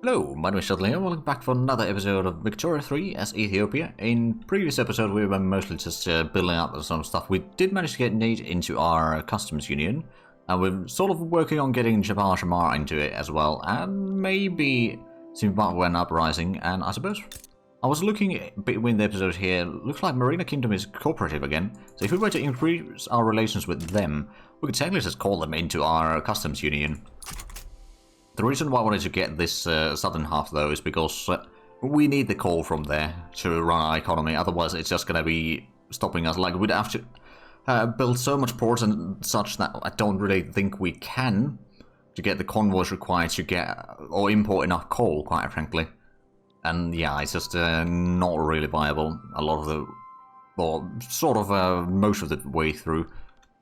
Hello, my name is Shudley and welcome back for another episode of Victoria 3 as Ethiopia. In previous episode we were mostly just building up some stuff. We did manage to get Nate into our customs union, and we're sort of working on getting Jabal Shamar into it as well, and maybe Zimbabwe an uprising. And I suppose I was looking between the episodes here, looks like Marina Kingdom is cooperative again, so if we were to increase our relations with them, we could technically just call them into our customs union. The reason why I wanted to get this southern half, though, is because we need the coal from there to run our economy. Otherwise, it's just going to be stopping us. Like, we'd have to build so much ports and such that I don't really think we can to get the convoys required to get or import enough coal, quite frankly. And yeah, it's just not really viable. A lot of the, or sort of most of the way through.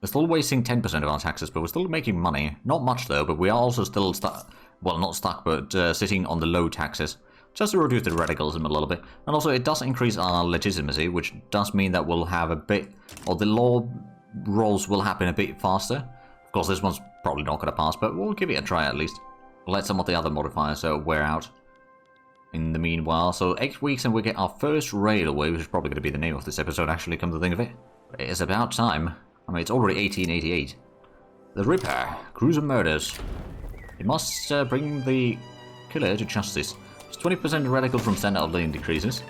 We're still wasting 10% of our taxes, but we're still making money. Not much though, but we are also still stuck. Well, not stuck, but sitting on the low taxes, just to reduce the radicalism a little bit. And also, it does increase our legitimacy, which does mean that we'll have a bit, or the law rolls will happen a bit faster. Of course, this one's probably not going to pass, but we'll give it a try at least. We'll let some of the other modifiers wear out in the meanwhile. So 8 weeks and we get our first railway, which is probably going to be the name of this episode, actually, come to think of it. It's about time. I mean, it's already 1888. The Ripper, Cruiser Murders. It must bring the killer to justice. It's 20% radical from standout lane decreases.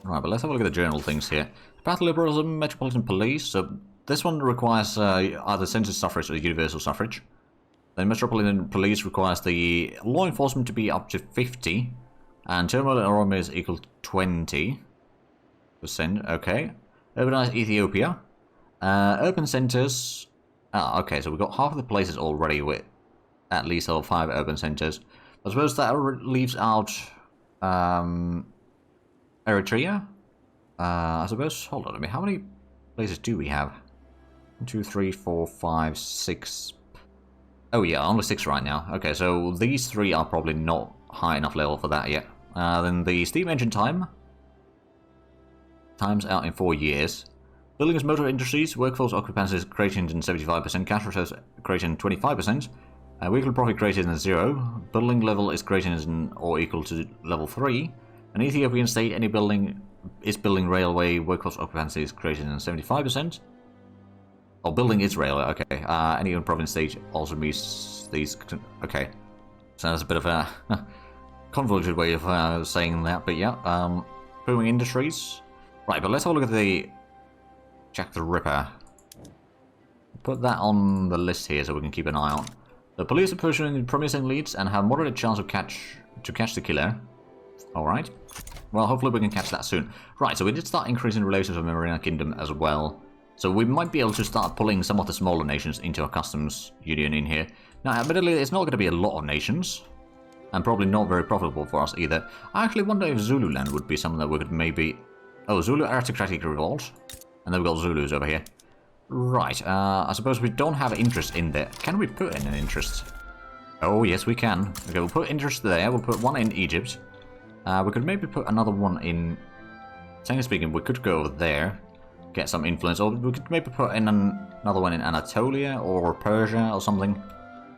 Right, but let's have a look at the journal things here. Battle Liberalism, Metropolitan Police. So this one requires either census suffrage or universal suffrage. Then Metropolitan Police requires the law enforcement to be up to 50. And turmoil and aroma is equal to 20%. Okay. Urbanized Ethiopia. Urban centers. Okay, so we've got half of the places already with at least 5 urban centers. I suppose that leaves out Eritrea. I suppose. Hold on a minute. How many places do we have? 1, 2, 3, 4, 5, 6. Oh yeah, only 6 right now. Okay, so these 3 are probably not high enough level for that yet. Then the steam engine time's out in 4 years. Buildings, motor industries, workforce occupancy is created in 75%, cash reserves created in 25%, weekly profit created in 0, building level is created in or equal to level 3, an Ethiopian state, any building is building railway, workforce occupancy is created in 75%, or building is railway, okay, any province state also meets these, okay, so that's a bit of a convoluted way of saying that, but yeah, booming industries, right, but let's have a look at the Jack the Ripper. Put that on the list here so we can keep an eye on. The police are pursuing promising leads and have moderate chance of catch the killer. Alright. Well, hopefully we can catch that soon. Right, so we did start increasing relations with Marina Kingdom as well. So we might be able to start pulling some of the smaller nations into our customs union in here. Now, admittedly, it's not going to be a lot of nations. And probably not very profitable for us either. I actually wonder if Zululand would be something that we could maybe... Oh, Zulu Aristocratic Revolt. And then we've got Zulus over here. Right, I suppose we don't have interest in there. Can we put in an interest? Oh, yes, we can. Okay, we'll put interest there. We'll put one in Egypt. We could maybe put another one in... Technically speaking, we could go over there. Get some influence. Or we could maybe put in another one in Anatolia or Persia or something.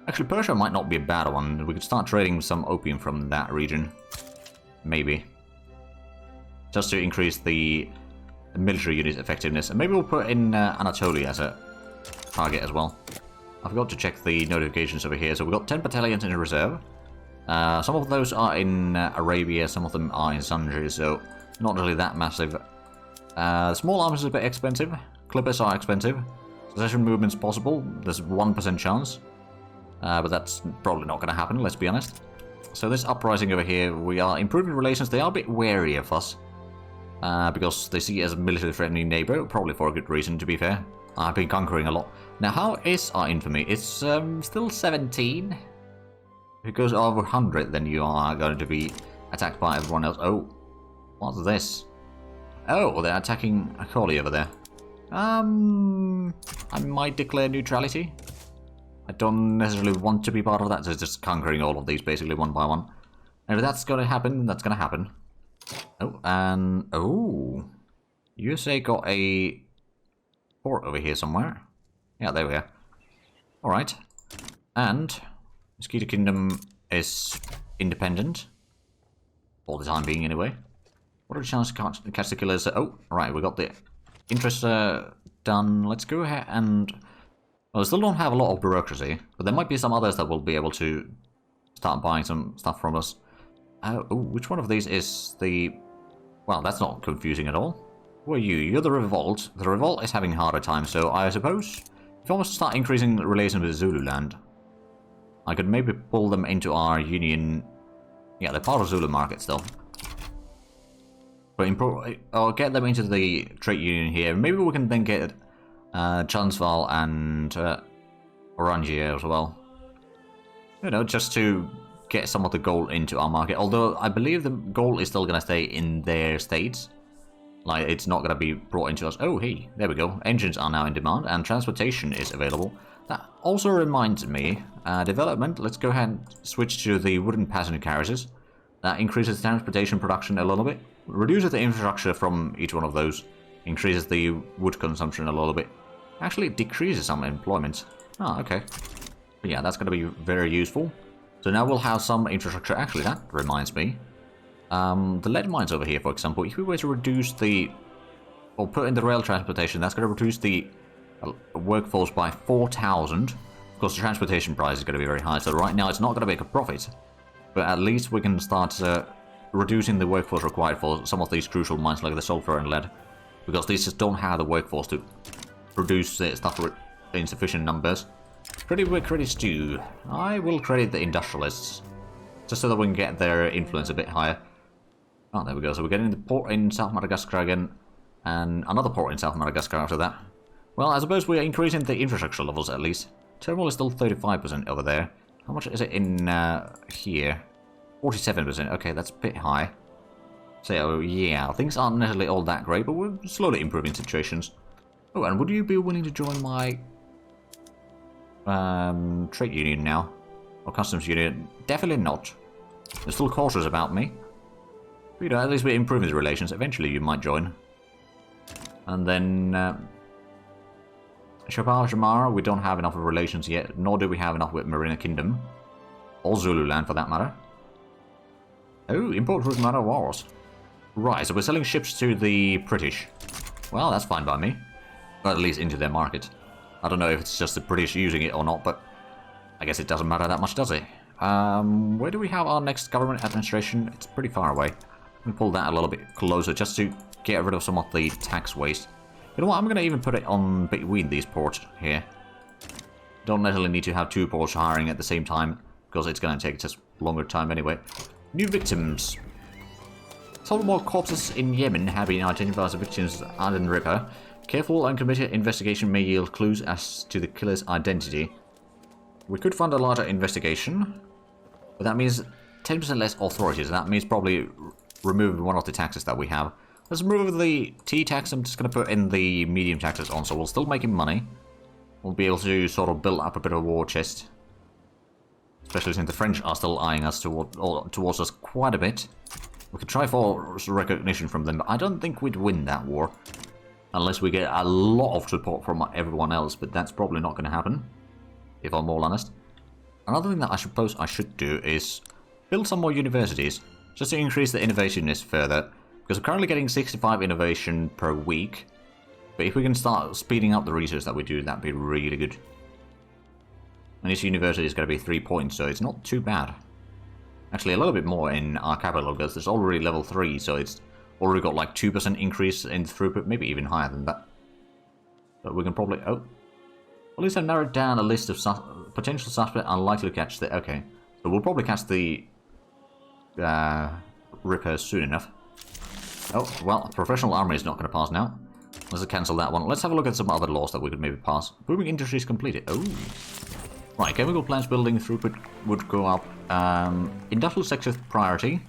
Actually, Persia might not be a bad one. We could start trading some opium from that region. Maybe. Just to increase the military unit effectiveness, and maybe we'll put in Anatolia as a target as well. I forgot to check the notifications over here, so we've got 10 battalions in reserve. Some of those are in Arabia, some of them are in Sanji, so not really that massive. Small arms is a bit expensive, clippers are expensive, succession movement's possible, there's 1% chance, but that's probably not going to happen, let's be honest. So this uprising over here, we are improving relations, they are a bit wary of us. Because they see it as a military-friendly neighbor, probably for a good reason, to be fair. I've been conquering a lot. Now, how is our infamy? It's still 17. If it goes over 100, then you are going to be attacked by everyone else. Oh, what's this? Oh, they're attacking a collie over there. I might declare neutrality. I don't necessarily want to be part of that, so it's just conquering all of these basically one by one. And if that's going to happen, then that's going to happen. Oh, and... Oh! USA got a port over here somewhere. Yeah, there we are. Alright. And Mosquito Kingdom is independent. For the time being, anyway. What are the chances to catch the killers? Oh, right, we got the interest done. Let's go ahead and... Well, we still don't have a lot of bureaucracy, but there might be some others that will be able to start buying some stuff from us. Oh, which one of these is the... Well, that's not confusing at all. Who are you? You're the Revolt. The Revolt is having a harder time, so I suppose if I was to start increasing relations with Zululand, I could maybe pull them into our union. Yeah, they're part of Zulu market still. But I'll get them into the trade union here. Maybe we can then get Transvaal and Orangier as well. You know, just to get some of the gold into our market. Although I believe the gold is still going to stay in their states. Like, it's not going to be brought into us. Oh, hey, there we go. Engines are now in demand and transportation is available. That also reminds me, development, let's go ahead and switch to the wooden passenger carriages. That increases transportation production a little bit. Reduces the infrastructure from each one of those. Increases the wood consumption a little bit. Actually, it decreases some employment. Oh, okay. But yeah, that's going to be very useful. So now we'll have some infrastructure. Actually, that reminds me. The lead mines over here, for example, if we were to reduce the... or put in the rail transportation, that's going to reduce the workforce by 4,000. Of course, the transportation price is going to be very high, so right now it's not going to make a profit. But at least we can start reducing the workforce required for some of these crucial mines like the sulfur and lead. Because these just don't have the workforce to produce stuff in sufficient numbers. Credit where credit's due. I will credit the industrialists. Just so that we can get their influence a bit higher. Oh, there we go. So we're getting the port in South Madagascar again. And another port in South Madagascar after that. Well, I suppose we're increasing the infrastructure levels at least. Terminal is still 35% over there. How much is it in here? 47%. Okay, that's a bit high. So, yeah, things aren't necessarily all that great, but we're slowly improving situations. Oh, and would you be willing to join my trade union now? Or customs union? Definitely not. They're still cautious about me. But, you know, at least we're improving the relations. Eventually you might join. And then... Shabal Shamara, we don't have enough of relations yet, nor do we have enough with Marina Kingdom. Or Zululand, for that matter. Oh, import route matter wars. Right, so we're selling ships to the British. Well, that's fine by me. Or at least into their market. I don't know if it's just the British using it or not, but I guess it doesn't matter that much, does it? Where do we have our next government administration? It's pretty far away. Let me pull that a little bit closer just to get rid of some of the tax waste. You know what, I'm going to even put it on between these ports here. Don't necessarily need to have two ports hiring at the same time, because it's going to take just longer time anyway. New victims. Several more corpses in Yemen have been identified as victims of Aden Ripper. Careful and committed investigation may yield clues as to the killer's identity. We could fund a larger investigation, but that means 10% less authorities. That means probably removing one of the taxes that we have. Let's remove the T tax. I'm just going to put in the medium taxes on, so we'll still making money. We'll be able to sort of build up a bit of a war chest. Especially since the French are still eyeing us towards us quite a bit. We could try for recognition from them, but I don't think we'd win that war. Unless we get a lot of support from everyone else, but that's probably not going to happen. If I'm all honest. Another thing that I suppose I should do is build some more universities. Just to increase the innovativeness further. Because we're currently getting 65 innovation per week. But if we can start speeding up the research that we do, that'd be really good. And this university is going to be 3 points, so it's not too bad. Actually, a little bit more in our capital, because it's already level 3, so it's already got like 2% increase in throughput, maybe even higher than that. But we can probably... Oh. At least I've narrowed down a list of potential suspects unlikely to catch the... Okay. So we'll probably catch the... Ripper soon enough. Oh, well, professional army is not going to pass now. Let's cancel that one. Let's have a look at some other laws that we could maybe pass. Booming industries completed. Oh. Right, chemical plants building throughput would go up. Industrial sector priority.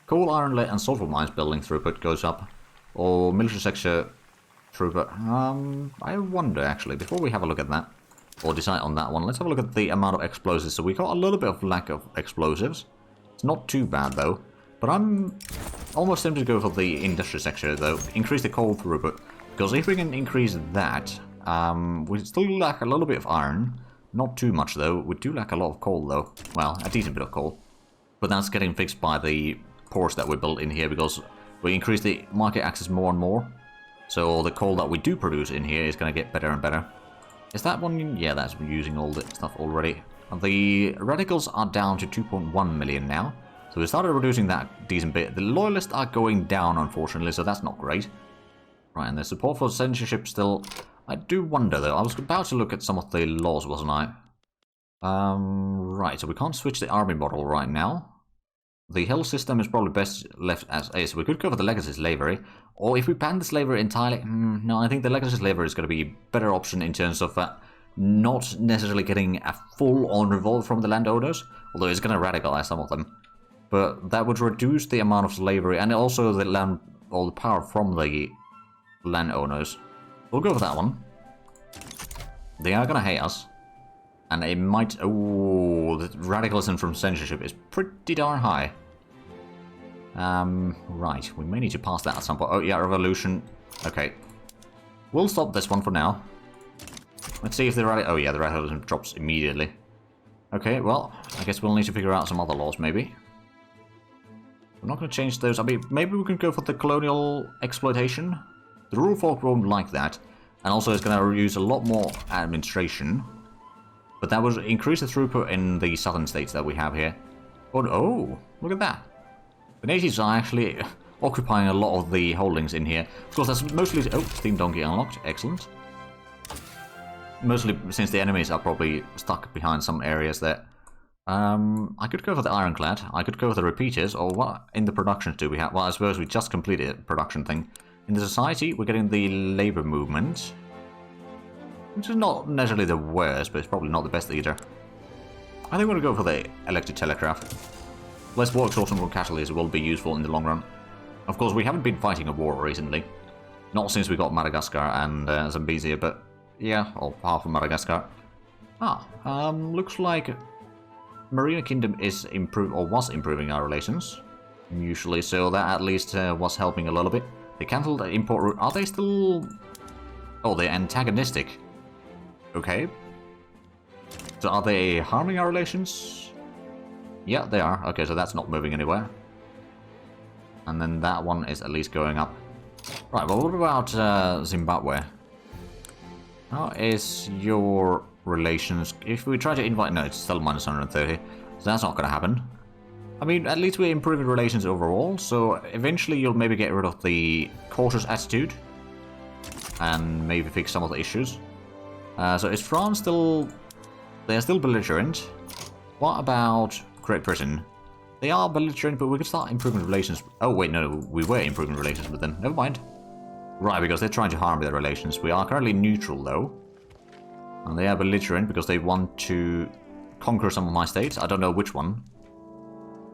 Coal, iron, lead, and sulfur mines building throughput goes up. Or military sector throughput. I wonder, actually, before we have a look at that, or decide on that one, let's have a look at the amount of explosives. So we got a little bit of lack of explosives. It's not too bad, though. But I'm almost tempted to go for the industrial sector, though. Increase the coal throughput. Because if we can increase that, we still lack a little bit of iron. Not too much, though. We do lack a lot of coal, though. Well, a decent bit of coal. But that's getting fixed by the ports that we built in here because we increase the market access more and more. So the coal that we do produce in here is going to get better and better. Is that one? Yeah, that's using all the stuff already. The radicals are down to 2.1 million now. So we started reducing that decent bit. The loyalists are going down, unfortunately, so that's not great. Right, and the support for censorship still... I do wonder, though. I was about to look at some of the laws, wasn't I? Right, so we can't switch the army model right now. The health system is probably best left as is. We could go for the legacy slavery. Or if we ban the slavery entirely... no, I think the legacy slavery is going to be a better option in terms of not necessarily getting a full-on revolt from the landowners. Although it's going to radicalize some of them. But that would reduce the amount of slavery and also the land, all the power from the landowners. We'll go for that one. They are going to hate us. And it might... Oh, the radicalism from censorship is pretty darn high. Right, we may need to pass that at some point. Oh, yeah, revolution. Okay. We'll stop this one for now. Let's see if the oh, yeah, the radicalism drops immediately. Okay, well, I guess we'll need to figure out some other laws, maybe. We're not going to change those. I mean, maybe we can go for the colonial exploitation. The rural folk won't like that. And also it's going to use a lot more administration. But that would increase the throughput in the southern states that we have here. Oh, look at that. The natives are actually occupying a lot of the holdings in here. Of course, that's mostly... Oh, Steam Donkey unlocked. Excellent. Mostly since the enemies are probably stuck behind some areas there. I could go for the Ironclad. I could go for the Repeaters. Or what in the productions do we have? Well, I suppose we just completed a production thing. In the society, we're getting the labor movement. Which is not necessarily the worst, but it's probably not the best either. I think we're going to go for the electric telegraph. Less war exhaustion from casualties will be useful in the long run. Of course, we haven't been fighting a war recently. Not since we got Madagascar and Zambezia, but yeah, or half of Madagascar. Looks like Marina Kingdom is was improving our relations. Usually, so that at least was helping a little bit. They cancelled the import route. Are they still... Oh, they're antagonistic. Okay. So are they harming our relations? Yeah, they are. Okay, so that's not moving anywhere. And then that one is at least going up. Right, well, what about Zimbabwe? How is your relations? If we try to invite... No, it's still minus 130. So that's not going to happen. I mean, at least we're improving relations overall. So eventually you'll maybe get rid of the cautious attitude. And maybe fix some of the issues. So is France still... They're still belligerent. What about Great Britain? They are belligerent, but we could start improving relations. Oh, wait, no, we were improving relations with them. Never mind. Right, because they're trying to harm their relations. We are currently neutral, though. And they are belligerent because they want to conquer some of my states. I don't know which one.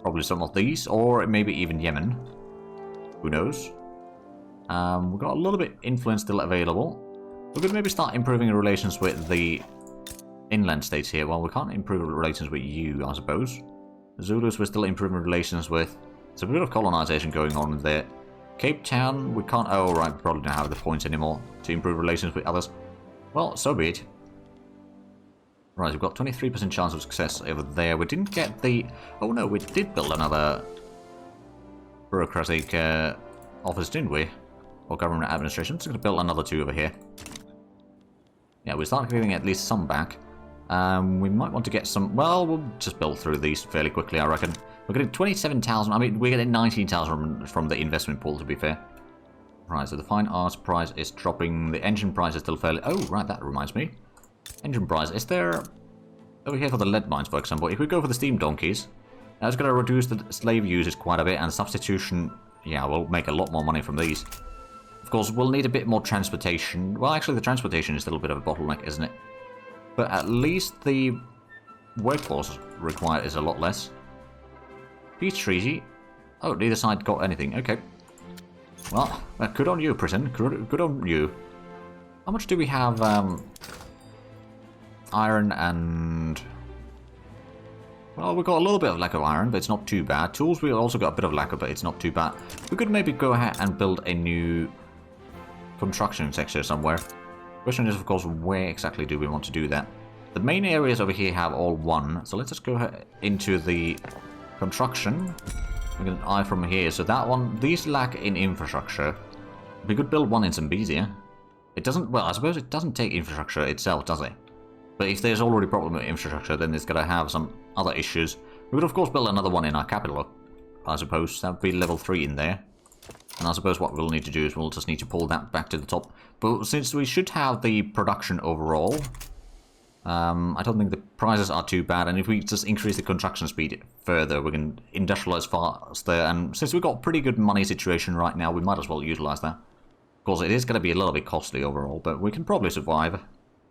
Probably some of these, or maybe even Yemen. Who knows? We've got a little bit influence still available. We could maybe start improving relations with the inland states here. Well, we can't improve relations with you, I suppose. The Zulus we're still improving relations with. There's a bit of colonization going on there. Cape Town, we can't... Oh, right, we probably don't have the points anymore to improve relations with others. Well, so be it. Right, we've got 23% chance of success over there. We didn't get the... Oh, no, we did build another bureaucratic office, didn't we? Or government administration. Just going to build another 2 over here. Yeah, we start getting at least some back. We might want to get some... Well, we'll just build through these fairly quickly, I reckon. We're getting 27,000. I mean, we're getting 19,000 from the investment pool, to be fair. Right, so the fine arts price is dropping. The engine price is still fairly... Oh, right, that reminds me. Engine price. Is there... Over here for the lead mines, for example. If we go for the steam donkeys, that's going to reduce the slave usage quite a bit, and substitution... Yeah, we'll make a lot more money from these. Of course, we'll need a bit more transportation. Well, actually, the transportation is still a bit of a bottleneck, isn't it? But at least the workforce required is a lot less. Peace treaty. Oh, neither side got anything. Okay. Well, good on you, Britain. Good on you. How much do we have? Iron and... Well, we've got a little bit of lack of iron, but it's not too bad. Tools, we also got a bit of lack of, but it's not too bad. We could maybe go ahead and build a new construction sector somewhere. Question is, of course, where exactly do we want to do that? The main areas over here have all 1, so let's just go into the construction. We get an eye from here. So that one, these lack in infrastructure. We could build one in Zambezia. It doesn't, well, I suppose it doesn't take infrastructure itself, does it? But if there's already a problem with infrastructure, then it's going to have some other issues. We could, of course, build another one in our capital, I suppose. That would be level 3 in there. And I suppose what we'll need to do is we'll just need to pull that back to the top. But since we should have the production overall, I don't think the prices are too bad. And if we just increase the construction speed further, we can industrialize faster. And since we've got a pretty good money situation right now, we might as well utilize that. Of course, it is going to be a little bit costly overall, but we can probably survive.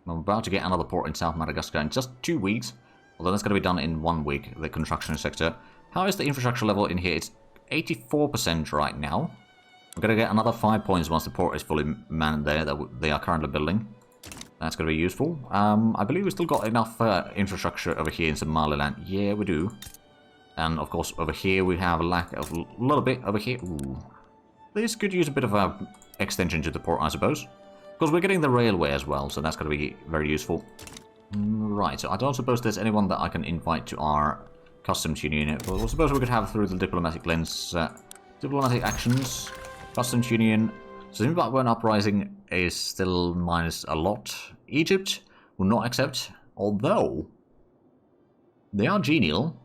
I'm about to get another port in South Madagascar in just 2 weeks. Although that's going to be done in 1 week, the construction sector. How is the infrastructure level in here? It's 84% right now. We're going to get another 5 points once the port is fully manned there that they are currently building. That's going to be useful. I believe we still got enough infrastructure over here in Somaliland. Yeah, we do. And of course, over here we have a lack of a little bit over here. Ooh. This could use a bit of a extension to the port, I suppose. Because we're getting the railway as well, so that's going to be very useful. Right, so I don't suppose there's anyone that I can invite to our customs union. Well, I suppose we could have through the diplomatic lens. Diplomatic actions, customs union. So Zimbabwean uprising is still minus a lot. Egypt will not accept, although they are genial.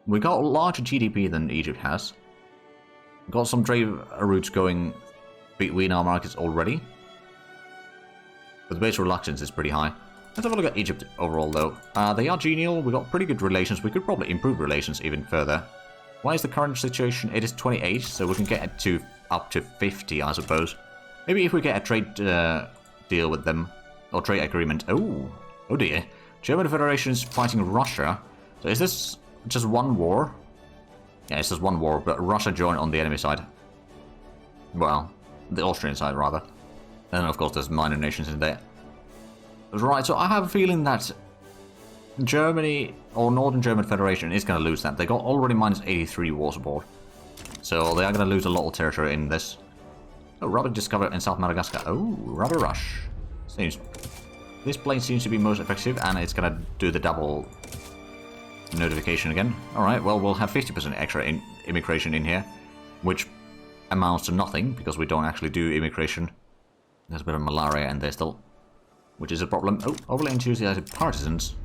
We got a larger GDP than Egypt has. Got some trade routes going between our markets already. But the base reluctance is pretty high. Let's have a look at Egypt overall though. They are genial, we got pretty good relations, we could probably improve relations even further. Why is the current situation? It is 28, so we can get it to up to 50, I suppose. Maybe if we get a trade deal with them, or trade agreement. Oh dear. German Federation is fighting Russia. So is this just one war? Yeah, it's just one war, but Russia joined on the enemy side. Well, the Austrian side rather. And of course there's minor nations in there. Right, so I have a feeling that Germany, or Northern German Federation, is going to lose that. They got already minus 83 war support. So they are going to lose a lot of territory in this. Oh, rubber discovered in South Madagascar. Oh, rubber rush. This plane seems to be most effective, and it's going to do the double notification again. Alright, well, we'll have 50% extra immigration in here, which amounts to nothing, because we don't actually do immigration. There's a bit of malaria in there still, which is a problem. Oh, overly enthusiastic partisans.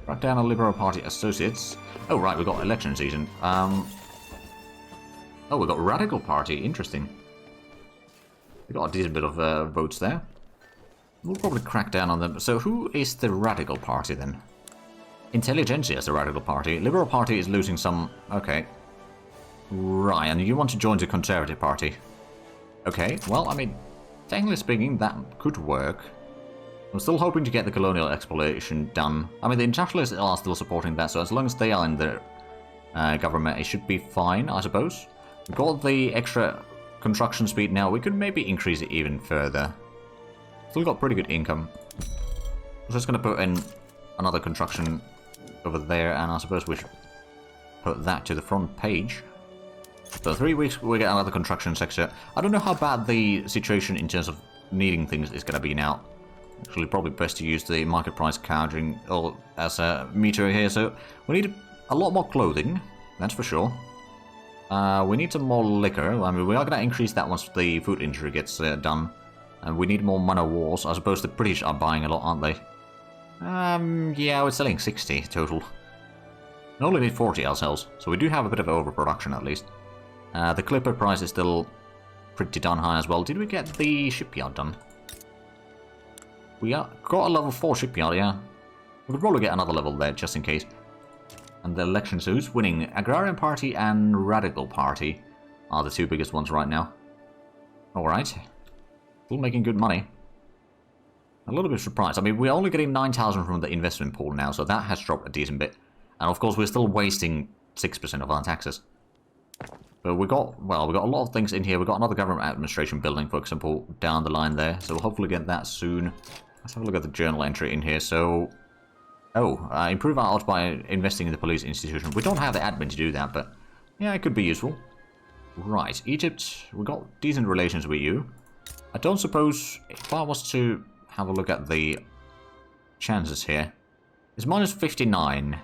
Crack down on Liberal Party associates. Oh, right, we've got election season. Oh, we've got Radical Party. Interesting. We got a decent bit of votes there. We'll probably crack down on them. So who is the Radical Party then? Intelligentsia is the Radical Party. Liberal Party is losing some... Okay. Right, and you want to join the Conservative Party. Okay, well, I mean, technically speaking, that could work. I'm still hoping to get the colonial exploration done. I mean, the internationalists are still supporting that, so as long as they are in the government, it should be fine, I suppose. We've got the extra construction speed now. We could maybe increase it even further. Still got pretty good income. I'm just going to put in another construction over there, and I suppose we should put that to the front page. So 3 weeks, we get another construction sector. I don't know how bad the situation in terms of needing things is going to be now. Actually, probably best to use the market price gouging as a meter here. So we need a lot more clothing, that's for sure. We need some more liquor. I mean, we are going to increase that once the food industry gets done. And we need more man of wars. I suppose the British are buying a lot, aren't they? Yeah, we're selling 60 total. We only need 40 ourselves, so we do have a bit of overproduction at least. The clipper price is still pretty darn high as well. Did we get the shipyard done? We got a level 4 shipyard, yeah. We could probably get another level there, just in case. And the elections, who's winning? Agrarian Party and Radical Party are the two biggest ones right now. Alright. Still making good money. A little bit surprised. I mean, we're only getting 9,000 from the investment pool now, so that has dropped a decent bit. And of course, we're still wasting 6% of our taxes. But we got a lot of things in here. We got another government administration building, for example, down the line there. So we'll hopefully get that soon. Let's have a look at the journal entry in here. So, improve our odds by investing in the police institution. We don't have the admin to do that, but yeah, it could be useful. Right, Egypt, we got decent relations with you. I don't suppose, if I was to have a look at the chances here, it's minus 59.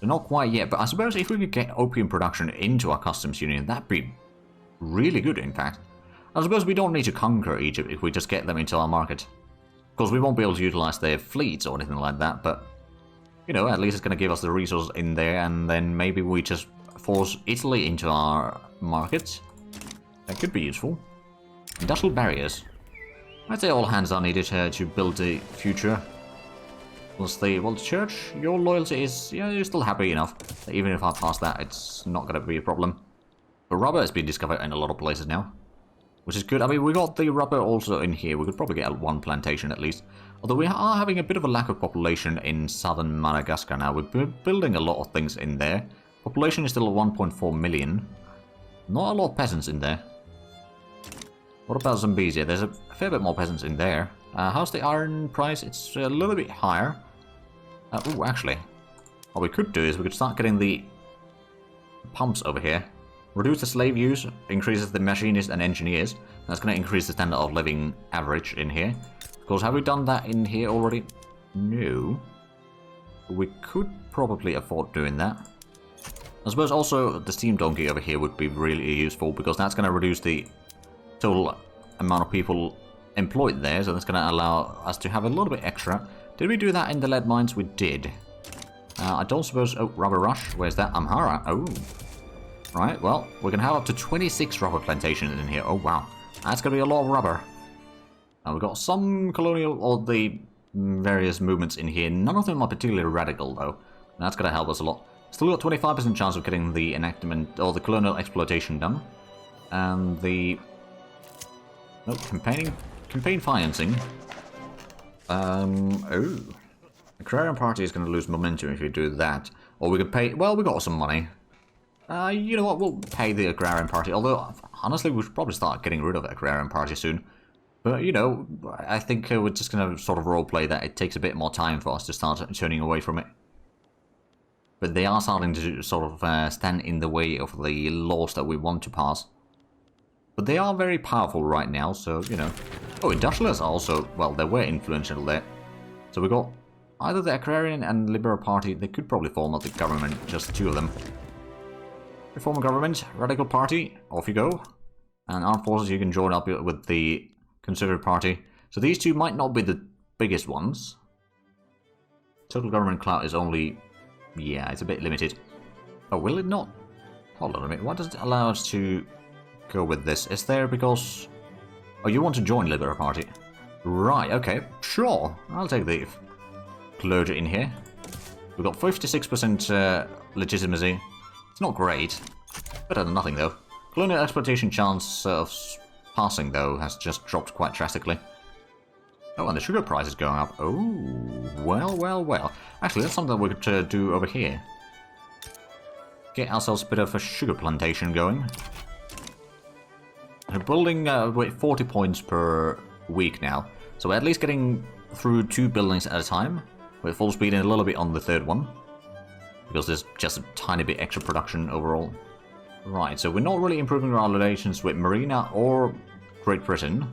So not quite yet, but I suppose if we could get opium production into our customs union, that'd be really good, in fact. I suppose we don't need to conquer Egypt if we just get them into our market. Of course, we won't be able to utilize their fleets or anything like that, but, you know, at least it's going to give us the resources in there, and then maybe we just force Italy into our market. That could be useful. Industrial barriers. I'd say all hands are needed to build the future. Well, the church, your loyalty is, yeah, you're still happy enough. Even if I pass that, it's not going to be a problem. But rubber has been discovered in a lot of places now, which is good. I mean, we got the rubber also in here. We could probably get one plantation at least. Although we are having a bit of a lack of population in southern Madagascar now. We're building a lot of things in there. Population is still 1.4 million. Not a lot of peasants in there. What about Zambezia? There's a fair bit more peasants in there. How's the iron price? It's a little bit higher. Oh, actually, what we could do is we could start getting the pumps over here. Reduce the slave use, increases the machinists and engineers. That's going to increase the standard of living average in here. Of course, have we done that in here already? No. We could probably afford doing that. I suppose also the steam donkey over here would be really useful, because that's going to reduce the total amount of people employed there, so that's going to allow us to have a little bit extra. Did we do that in the lead mines? We did. I don't suppose... Oh, rubber rush. Where's that? Amhara. Oh. Right, well, we can have up to 26 rubber plantations in here. Oh, wow. That's going to be a lot of rubber. We've got some colonial, or the various movements in here. None of them are particularly radical, though. That's going to help us a lot. Still got 25% chance of getting the enactment, or the colonial exploitation done. And the... Oh, campaign financing. Oh. Agrarian Party is going to lose momentum if we do that. Or we could pay... Well, we got some money. You know what? We'll pay the Agrarian Party. Although, honestly, we should probably start getting rid of the Agrarian Party soon. But, you know, I think we're just going to sort of roleplay that it takes a bit more time for us to start turning away from it. But they are starting to sort of stand in the way of the laws that we want to pass. But they are very powerful right now, so, you know. Oh, industrialists are also, well, they were influential there. So we got either the Agrarian and Liberal Party. They could probably form up the government, just two of them. We form a government, Radical Party, off you go. And Armed Forces, you can join up with the Conservative Party. So these two might not be the biggest ones. Total government clout is only... Yeah, it's a bit limited. Oh, will it not? Hold on a minute. Why does it allow us to go with this? Is there because... Oh, you want to join Liberal Party? Right, okay. Sure. I'll take the clergy in here. We've got 56% legitimacy. It's not great. Better than nothing, though. Colonial exploitation chance of passing, though, has just dropped quite drastically. Oh, and the sugar price is going up. Oh, well, well, well. Actually, that's something we could do over here. Get ourselves a bit of a sugar plantation going. We're building with 40 points per week now. So we're at least getting through 2 buildings at a time. With full speed and a little bit on the 3rd one. Because there's just a tiny bit extra production overall. Right, so we're not really improving our relations with Marina or Great Britain.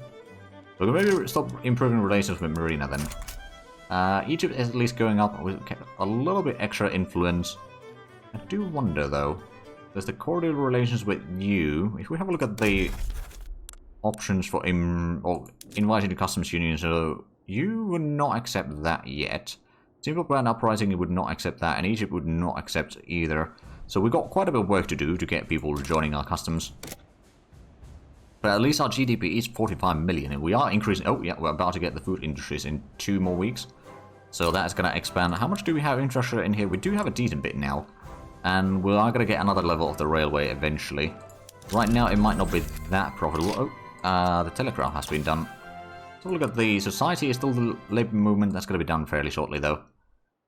So we can maybe stop improving relations with Marina then. Egypt is at least going up with a little bit extra influence. I do wonder though, there's the cordial relations with you. If we have a look at the options for inviting to customs union, so you would not accept that yet. Simple Brand Uprising would not accept that, and Egypt would not accept either. So we've got quite a bit of work to do to get people joining our customs. But at least our GDP is 45 million, and we are increasing... Oh, yeah, we're about to get the food industries in 2 more weeks. So that's going to expand. How much do we have infrastructure in here? We do have a decent bit now. And we are going to get another level of the railway eventually. Right now, it might not be that profitable. Oh, the telegraph has been done. So look at the society is still the labour movement. That's going to be done fairly shortly, though.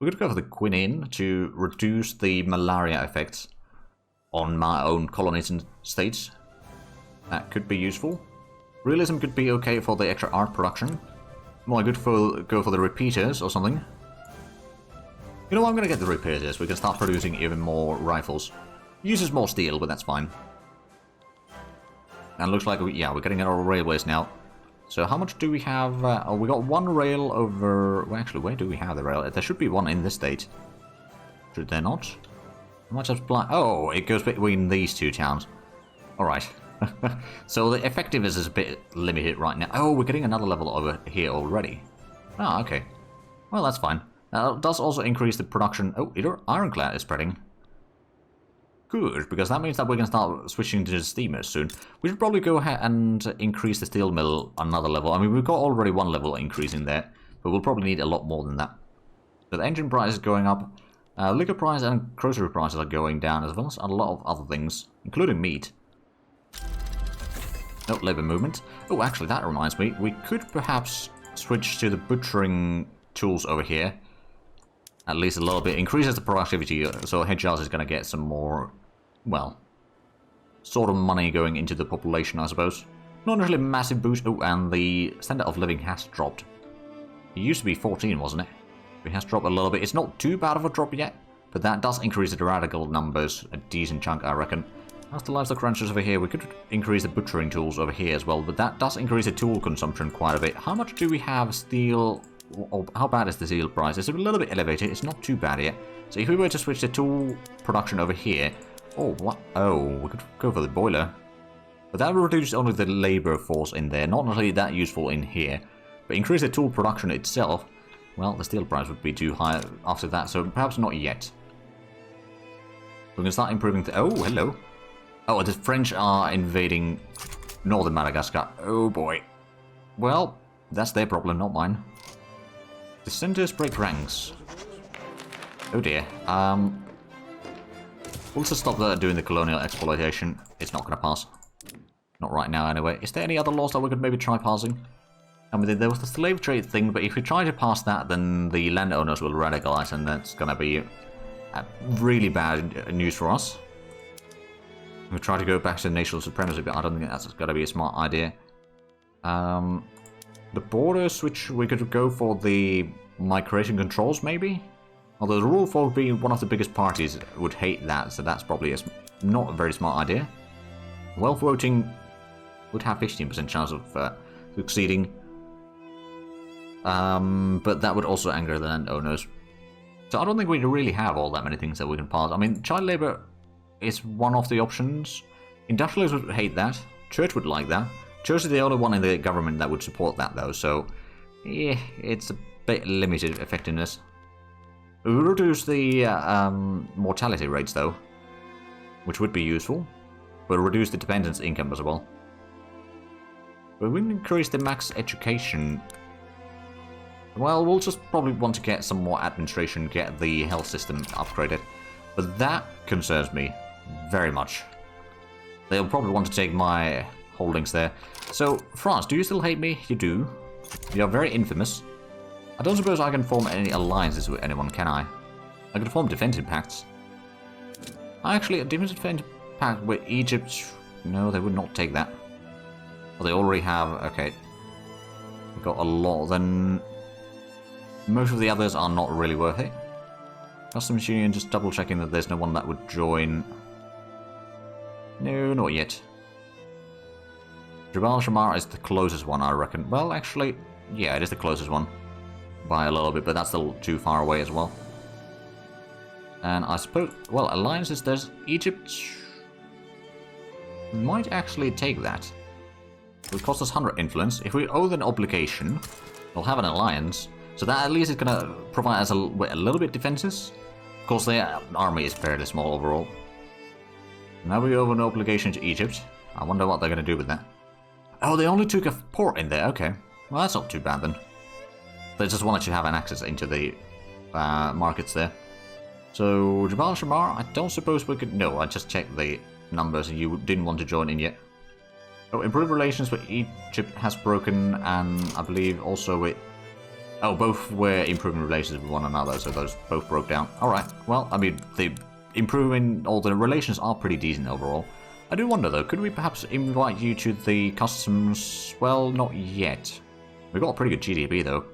We're going to go for the quinine to reduce the malaria effects on my own colonies and states. That could be useful. Realism could be okay for the extra art production. More good for go for the repeaters or something. You know what, I'm going to get the repeaters. We can start producing even more rifles. Uses more steel, but that's fine. And looks like, we're getting our railways now. So how much do we have? Oh, we got 1 rail over... Well, actually, where do we have the rail? There should be one in this state. Should there not? I might just blind. Oh, it goes between these two towns. Alright. So the effectiveness is a bit limited right now. Oh, we're getting another level over here already. Ah, okay. Well, that's fine. It does also increase the production. Oh, ironclad is spreading. Good, because that means that we can start switching to the steamers soon. We should probably go ahead and increase the steel mill another level. I mean, we've got already one level increase in there, but we'll probably need a lot more than that. So the engine price is going up. Liquor price and grocery prices are going down, as well as a lot of other things, including meat. No labor movement. Oh, actually, that reminds me. We could perhaps switch to the butchering tools over here. At least a little bit. Increases the productivity, so Hedgehouse is going to get some more, well, sort of money going into the population, I suppose. Not necessarily a massive boost. Oh, and the standard of living has dropped. It used to be 14, wasn't it? It has dropped a little bit. It's not too bad of a drop yet, but that does increase the radical numbers a decent chunk, I reckon. As the livestock ranchers over here, we could increase the butchering tools over here as well, but that does increase the tool consumption quite a bit. How much do we have steel? Or how bad is the steel price? It's a little bit elevated. It's not too bad yet. So if we were to switch the tool production over here... Oh, what? Oh, we could go for the boiler. But that would reduce only the labor force in there. Not necessarily that useful in here. But increase the tool production itself. Well, the steel price would be too high after that, so perhaps not yet. We can start improving the... Oh, hello. Oh, the French are invading northern Madagascar. Oh boy. Well, that's their problem, not mine. Dissenters break ranks. Oh dear. We'll just stop doing the colonial exploitation. It's not going to pass. Not right now, anyway. Is there any other laws that we could maybe try passing? I mean, there was the slave trade thing, but if we try to pass that, then the landowners will radicalize, and that's going to be really bad news for us. We'll try to go back to national supremacy, but I don't think that's going to be a smart idea. The border switch, we could go for the migration controls, maybe? Although the rule for being one of the biggest parties would hate that, so that's probably not a very smart idea. Wealth voting would have 15% chance of succeeding. But that would also anger the landowners. So I don't think we really have all that many things that we can pass. I mean, child labor is one of the options. Industrialists would hate that. Church would like that. Church is the only one in the government that would support that, though, so yeah, it's a bit limited effectiveness. We will reduce the mortality rates, though, which would be useful. We'll reduce the dependence income as well. But we can increase the max education. Well, we'll just probably want to get some more administration, get the health system upgraded. But that concerns me very much. They'll probably want to take my holdings there. So, France, do you still hate me? You do. You are very infamous. I don't suppose I can form any alliances with anyone, can I? I could form defensive pacts. Actually, a defensive pact with Egypt... No, they would not take that. Well, they already have... Okay. We've got a lot, then... Most of the others are not really worth it. Customs Union, just double checking that there's no one that would join. No, not yet. Jabal Shammar is the closest one, I reckon. Well, actually, yeah, it is the closest one. By a little bit, but that's still too far away as well. And I suppose, well, alliances, there's Egypt. Might actually take that. It would cost us 100 influence. If we owe an obligation, we'll have an alliance. So that at least is going to provide us a little bit defenses. Of course, their army is fairly small overall. Now we owe an obligation to Egypt. I wonder what they're going to do with that. Oh, they only took a port in there. Okay. Well, that's not too bad then. They just wanted to have an access into the markets there. So, Jabal Shammar, I don't suppose we could... No, I just checked the numbers and you didn't want to join in yet. So, improved relations with Egypt has broken, and I believe also with... Oh, both were improving relations with one another, so those both broke down. Alright, well, I mean, the relations are pretty decent overall. I do wonder, though, could we perhaps invite you to the customs... Well, not yet. We've got a pretty good GDP, though.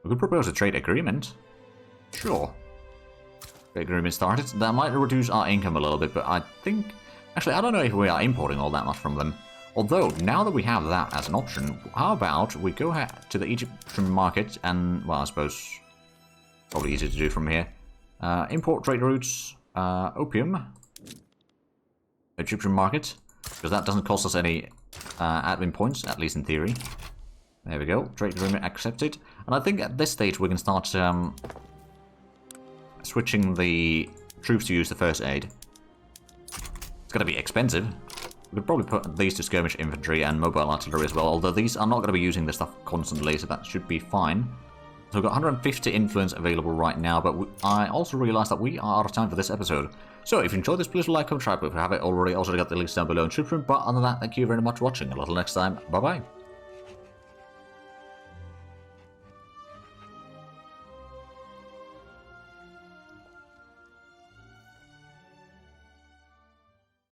We could propose a trade agreement. Sure. Trade agreement started. That might reduce our income a little bit, but I think... Actually, I don't know if we are importing all that much from them. Although, now that we have that as an option, how about we go to the Egyptian market and... Well, I suppose... Probably easier to do from here. Import trade routes, opium, Egyptian market, because that doesn't cost us any admin points, at least in theory. There we go, trade agreement accepted. And I think at this stage we can start switching the troops to use the first aid. It's going to be expensive. We could probably put these to skirmish infantry and mobile artillery as well, although these are not going to be using this stuff constantly, so that should be fine. So we've got 150 influence available right now, but I also realized that we are out of time for this episode. So if you enjoyed this, please like, comment, subscribe if you haven't already. Also got the links down below in the description, but other than that, thank you very much for watching. Until next time, bye-bye.